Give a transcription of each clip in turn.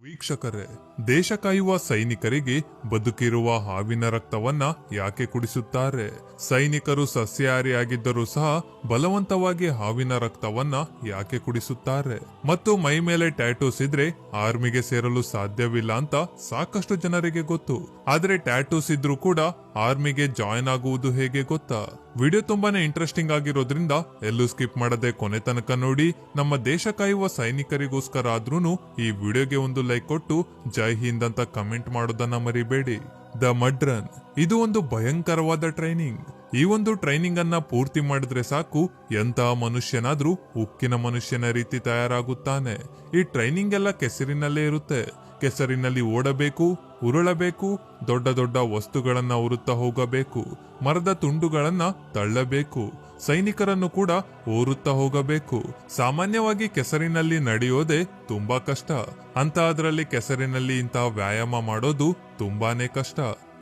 ವೀಕ್ಷಕರೇ, ದೇಶ ಕಾಯುವ ಸೈನಿಕರಿಗೆ ಬದುಕಿರುವ ಹಾವಿನ ರಕ್ತವನ್ನ ಯಾಕೆ ಕುಡಿಸುತ್ತಾರೆ? ಸೈನಿಕರು ಸಸ್ಯಾಹಾರಿಯಾಗಿದ್ದರೂ ಸಹ ಬಲವಂತವಾಗಿ ಹಾವಿನ ರಕ್ತವನ್ನ ಯಾಕೆ ಕುಡಿಸುತ್ತಾರೆ? ಮತ್ತು ಮೈ ಮೇಲೆ ಟ್ಯಾಟೂಸ್ ಇದ್ರೆ ಆರ್ಮಿಗೆ ಸೇರಲು ಸಾಧ್ಯವಿಲ್ಲ ಅಂತ ಸಾಕಷ್ಟು ಜನರಿಗೆ ಗೊತ್ತು. ಆದ್ರೆ ಟ್ಯಾಟೂಸ್ ಇದ್ರೂ ಕೂಡ ಆರ್ಮಿಗೆ ಜಾಯಿನ್ ಆಗುವುದು ಹೇಗೆ ಗೊತ್ತಾ? ವಿಡಿಯೋ ತುಂಬಾನೇ ಇಂಟ್ರೆಸ್ಟಿಂಗ್ ಆಗಿರೋದ್ರಿಂದ ಎಲ್ಲೂ ಸ್ಕಿಪ್ ಮಾಡದೆ ಕೊನೆ ತನಕ ನೋಡಿ. ನಮ್ಮ ದೇಶ ಕಾಯುವ ಸೈನಿಕರಿಗೋಸ್ಕರ ಆದ್ರೂನು ಈ ವಿಡಿಯೋಗೆ ಒಂದು ಲೈಕ್ ಕೊಟ್ಟು ಜೈ ಹಿಂದ್ ಅಂತ ಕಮೆಂಟ್ ಮಾಡೋದನ್ನ ಮರಿಬೇಡಿ. ದ ಮಡ್ ರನ್ ಇದು ಒಂದು ಭಯಂಕರವಾದ ಟ್ರೈನಿಂಗ್. ಈ ಒಂದು ಟ್ರೈನಿಂಗ್ ಅನ್ನ ಪೂರ್ತಿ ಮಾಡಿದ್ರೆ ಸಾಕು ಎಂತಹ ಮನುಷ್ಯನಾದ್ರೂ ಉಕ್ಕಿನ ಮನುಷ್ಯನ ರೀತಿ ತಯಾರಾಗುತ್ತಾನೆ. ಈ ಟ್ರೈನಿಂಗ್ ಎಲ್ಲ ಕೆಸರಿನಲ್ಲೇ ಇರುತ್ತೆ. ಕೆಸರಿನಲ್ಲಿ ಓಡಬೇಕು, ಉರುಳಬೇಕು, ದೊಡ್ಡ ದೊಡ್ಡ ವಸ್ತುಗಳನ್ನ ಉರುತ್ತಾ ಹೋಗಬೇಕು, ಮರದ ತುಂಡುಗಳನ್ನ ತಳ್ಳಬೇಕು, ಸೈನಿಕರನ್ನು ಕೂಡ ಓರುತ್ತಾ ಹೋಗಬೇಕು. ಸಾಮಾನ್ಯವಾಗಿ ಕೆಸರಿನಲ್ಲಿ ನಡೆಯೋದೇ ತುಂಬಾ ಕಷ್ಟ. ಅಂತ ಅದರಲ್ಲಿ ಕೆಸರಿನಲ್ಲಿ ಇಂತಹ ವ್ಯಾಯಾಮ ಮಾಡೋದು ತುಂಬಾನೇ ಕಷ್ಟ.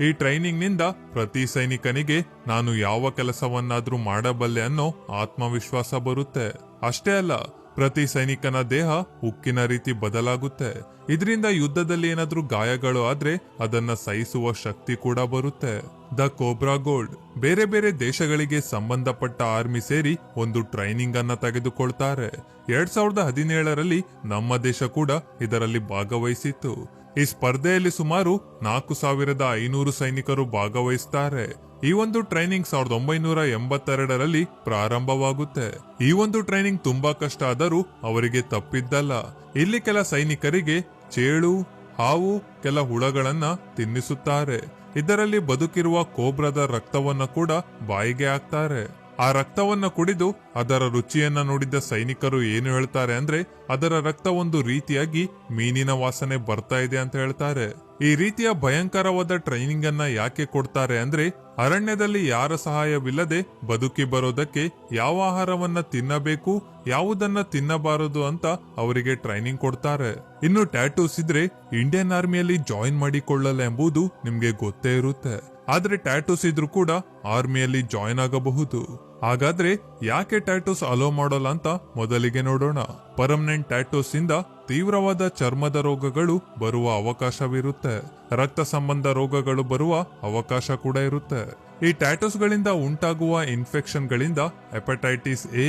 ಈ ಟ್ರೈನಿಂಗ್ ನಿಂದ ಪ್ರತಿ ಸೈನಿಕನಿಗೆ ನಾನು ಯಾವ ಕೆಲಸವನ್ನಾದ್ರೂ ಮಾಡಬಲ್ಲೆ ಅನ್ನೋ ಆತ್ಮವಿಶ್ವಾಸ ಬರುತ್ತೆ. ಅಷ್ಟೇ ಅಲ್ಲ, ಪ್ರತಿ ಸೈನಿಕನ ದೇಹ ಉಕ್ಕಿನ ರೀತಿ ಬದಲಾಗುತ್ತೆ. ಇದರಿಂದ ಯುದ್ಧದಲ್ಲಿ ಏನಾದ್ರೂ ಗಾಯಗಳು ಆದ್ರೆ ಅದನ್ನ ಸಹಿಸುವ ಶಕ್ತಿ ಕೂಡ ಬರುತ್ತೆ. ದ ಕೋಬ್ರಾ ಗೋಲ್ಡ್ ಬೇರೆ ಬೇರೆ ದೇಶಗಳಿಗೆ ಸಂಬಂಧಪಟ್ಟ ಆರ್ಮಿ ಸೇರಿ ಒಂದು ಟ್ರೈನಿಂಗ್ ಅನ್ನ ತೆಗೆದುಕೊಳ್ತಾರೆ. 2017ರಲ್ಲಿ ನಮ್ಮ ದೇಶ ಕೂಡ ಇದರಲ್ಲಿ ಭಾಗವಹಿಸಿತ್ತು. ಈ ಸ್ಪರ್ಧೆಯಲ್ಲಿ ಸುಮಾರು 4500 ಸೈನಿಕರು ಭಾಗವಹಿಸುತ್ತಾರೆ. ಈ ಒಂದು ಟ್ರೈನಿಂಗ್ 1982ರಲ್ಲಿ ಪ್ರಾರಂಭವಾಗುತ್ತೆ. ಈ ಒಂದು ಟ್ರೈನಿಂಗ್ ತುಂಬಾ ಕಷ್ಟ ಆದರೂ ಅವರಿಗೆ ತಪ್ಪಿದ್ದಲ್ಲ. ಇಲ್ಲಿ ಕೆಲ ಸೈನಿಕರಿಗೆ ಚೇಳು, ಹಾವು, ಕೆಲ ಹುಳಗಳನ್ನ ತಿನ್ನಿಸುತ್ತಾರೆ. ಇದರಲ್ಲಿ ಬದುಕಿರುವ ಕೋಬ್ರಾದ ರಕ್ತವನ್ನ ಕೂಡ ಬಾಯಿಗೆ ಹಾಕ್ತಾರೆ. ಆ ರಕ್ತವನ್ನ ಕುಡಿದು ಅದರ ರುಚಿಯನ್ನ ನೋಡಿದ ಸೈನಿಕರು ಏನು ಹೇಳ್ತಾರೆ ಅಂದ್ರೆ ಅದರ ರಕ್ತ ಒಂದು ರೀತಿಯಾಗಿ ಮೀನಿನ ವಾಸನೆ ಬರ್ತಾ ಇದೆ ಅಂತ ಹೇಳ್ತಾರೆ. ಈ ರೀತಿಯ ಭಯಂಕರವಾದ ಟ್ರೈನಿಂಗ್ ಅನ್ನ ಯಾಕೆ ಕೊಡ್ತಾರೆ ಅಂದ್ರೆ ಅರಣ್ಯದಲ್ಲಿ ಯಾರ ಸಹಾಯವಿಲ್ಲದೆ ಬದುಕಿ ಬರೋದಕ್ಕೆ ಯಾವ ಆಹಾರವನ್ನ ತಿನ್ನಬೇಕು, ಯಾವುದನ್ನ ತಿನ್ನಬಾರದು ಅಂತ ಅವರಿಗೆ ಟ್ರೈನಿಂಗ್ ಕೊಡ್ತಾರೆ. ಇನ್ನು ಟ್ಯಾಟೂಸ್ ಇದ್ರೆ ಇಂಡಿಯನ್ ಆರ್ಮಿಯಲ್ಲಿ ಜಾಯಿನ್ ಮಾಡಿಕೊಳ್ಳಲ್ಲ ಎಂಬುದು ನಿಮ್ಗೆ ಗೊತ್ತೇ ಇರುತ್ತೆ. ಆದ್ರೆ ಟ್ಯಾಟೂಸ್ ಇದ್ರೂ ಕೂಡ ಆರ್ಮಿಯಲ್ಲಿ ಜಾಯಿನ್ ಆಗಬಹುದು. ಹಾಗಾದ್ರೆ ಯಾಕೆ ಟ್ಯಾಟೂಸ್ ಅಲೋ ಮಾಡೋಲ್ಲ ಅಂತ ಮೊದಲಿಗೆ ನೋಡೋಣ. ಪರ್ಮನೆಂಟ್ ಟ್ಯಾಟೂಸ್ ಇಂದ ತೀವ್ರವಾದ ಚರ್ಮದ ರೋಗಗಳು ಬರುವ ಅವಕಾಶವಿರುತ್ತೆ. ರಕ್ತ ಸಂಬಂಧ ರೋಗಗಳು ಬರುವ ಅವಕಾಶ ಕೂಡ ಇರುತ್ತೆ. ಈ ಟ್ಯಾಟೂಸ್ ಗಳಿಂದ ಉಂಟಾಗುವ ಇನ್ಫೆಕ್ಷನ್ ಗಳಿಂದ ಹೆಪಟೈಟಿಸ್ ಎ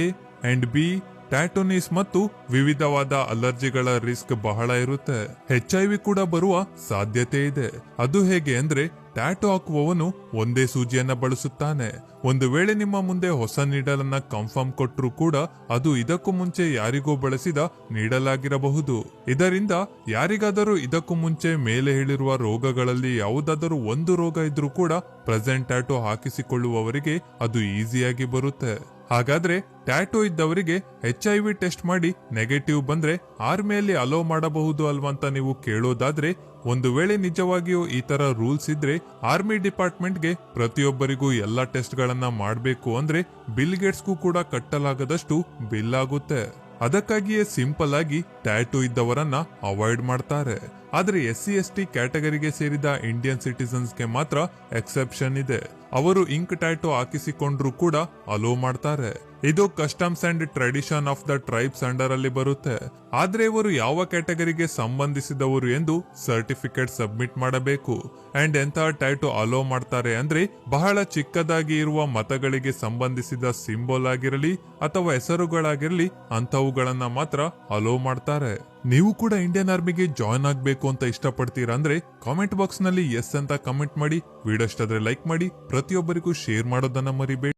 ಅಂಡ್ ಬಿ, ಟ್ಯಾಟೋನಿಸ್ ಮತ್ತು ವಿವಿಧವಾದ ಅಲರ್ಜಿಗಳ ರಿಸ್ಕ್ ಬಹಳ ಇರುತ್ತೆ. HIV ಕೂಡ ಬರುವ ಸಾಧ್ಯತೆ ಇದೆ. ಅದು ಹೇಗೆ ಅಂದ್ರೆ ಟ್ಯಾಟೋ ಹಾಕುವವನು ಒಂದೇ ಸೂಜಿಯನ್ನ ಬಳಸುತ್ತಾನೆ. ಒಂದು ವೇಳೆ ನಿಮ್ಮ ಮುಂದೆ ಹೊಸ ನೀಡಲನ್ನ ಕನ್ಫರ್ಮ್ ಕೊಟ್ಟರು ಕೂಡ ಅದು ಇದಕ್ಕೂ ಮುಂಚೆ ಯಾರಿಗೋ ಬಳಸಿದ ನೀಡಲಾಗಿರಬಹುದು. ಇದರಿಂದ ಯಾರಿಗಾದರೂ ಇದಕ್ಕೂ ಮುಂಚೆ ಮೇಲೆ ಹೇಳಿರುವ ರೋಗಗಳಲ್ಲಿ ಯಾವುದಾದರೂ ಒಂದು ರೋಗ ಇದ್ರೂ ಕೂಡ ಪ್ರೆಸೆಂಟ್ ಟ್ಯಾಟೋ ಹಾಕಿಸಿಕೊಳ್ಳುವವರಿಗೆ ಅದು ಈಸಿಯಾಗಿ ಬರುತ್ತೆ. ಹಾಗಾದ್ರೆ ಟ್ಯಾಟೋ ಇದ್ದವರಿಗೆ HIV ಟೆಸ್ಟ್ ಮಾಡಿ ನೆಗೆಟಿವ್ ಬಂದ್ರೆ ಆರ್ಮಿಯಲ್ಲಿ ಅಲೋ ಮಾಡಬಹುದು ಅಲ್ವಂತ ನೀವು ಕೇಳೋದಾದ್ರೆ, ಒಂದು ವೇಳೆ ನಿಜವಾಗಿಯೂ ಈ ತರ ರೂಲ್ಸ್ ಇದ್ರೆ ಆರ್ಮಿ ಡಿಪಾರ್ಟ್ಮೆಂಟ್ಗೆ ಪ್ರತಿಯೊಬ್ಬರಿಗೂ ಎಲ್ಲಾ ಟೆಸ್ಟ್ ಗಳನ್ನ ಮಾಡಬೇಕು ಅಂದ್ರೆ ಬಿಲ್ ಗೇಟ್ಸ್ಗೂ ಕೂಡ ಕಟ್ಟಲಾಗದಷ್ಟು ಬಿಲ್ ಆಗುತ್ತೆ. ಅದಕ್ಕಾಗಿಯೇ ಸಿಂಪಲ್ ಆಗಿ ಟ್ಯಾಟೂ ಇದ್ದವರನ್ನ ಅವಾಯ್ಡ್ ಮಾಡ್ತಾರೆ. ಆದ್ರೆ SC/ST ಕ್ಯಾಟಗರಿಗೆ ಸೇರಿದ ಇಂಡಿಯನ್ ಸಿಟಿಸನ್ಸ್ಗೆ ಮಾತ್ರ ಎಕ್ಸೆಪ್ಷನ್ ಇದೆ. ಅವರು ಇಂಕ್ ಟ್ಯಾಟೂ ಹಾಕಿಸಿಕೊಂಡ್ರು ಕೂಡ ಅಲೋ ಮಾಡ್ತಾರೆ. ಇದು customs and tradition of the tribes under ಅಲ್ಲಿ ಬರುತ್ತೆ. ಆದ್ರೆ ಇವರು ಯಾವ ಕ್ಯಾಟಗರಿಗೆ ಸಂಬಂಧಿಸಿದವರು ಎಂದು ಸರ್ಟಿಫಿಕೇಟ್ ಸಬ್ಮಿಟ್ ಮಾಡಬೇಕು. ಅಂಡ್ ಎಂತಹ ಟ್ಯಾಟೂ ಅಲೋ ಮಾಡ್ತಾರೆ ಅಂದ್ರೆ ಬಹಳ ಚಿಕ್ಕದಾಗಿ ಇರುವ ಮತಗಳಿಗೆ ಸಂಬಂಧಿಸಿದ ಸಿಂಬಲ್ ಆಗಿರಲಿ ಅಥವಾ ಹೆಸರುಗಳಾಗಿರಲಿ ಅಂತವುಗಳನ್ನ ಮಾತ್ರ ಅಲೋ ಮಾಡ್ತಾರೆ. ನೀವು ಕೂಡ ಇಂಡಿಯನ್ ಆರ್ಮಿಗೆ ಜಾಯಿನ್ ಆಗ್ಬೇಕು ಅಂತ ಇಷ್ಟಪಡ್ತೀರಾ ಅಂದ್ರೆ ಕಾಮೆಂಟ್ ಬಾಕ್ಸ್ ನಲ್ಲಿ ಎಸ್ ಅಂತ ಕಮೆಂಟ್ ಮಾಡಿ. ವಿಡಿಯೋ ಇಷ್ಟ ಆದ್ರೆ ಲೈಕ್ ಮಾಡಿ, ಪ್ರತಿಯೊಬ್ಬರಿಗೂ ಶೇರ್ ಮಾಡೋದನ್ನ ಮರಿಬೇಡಿ.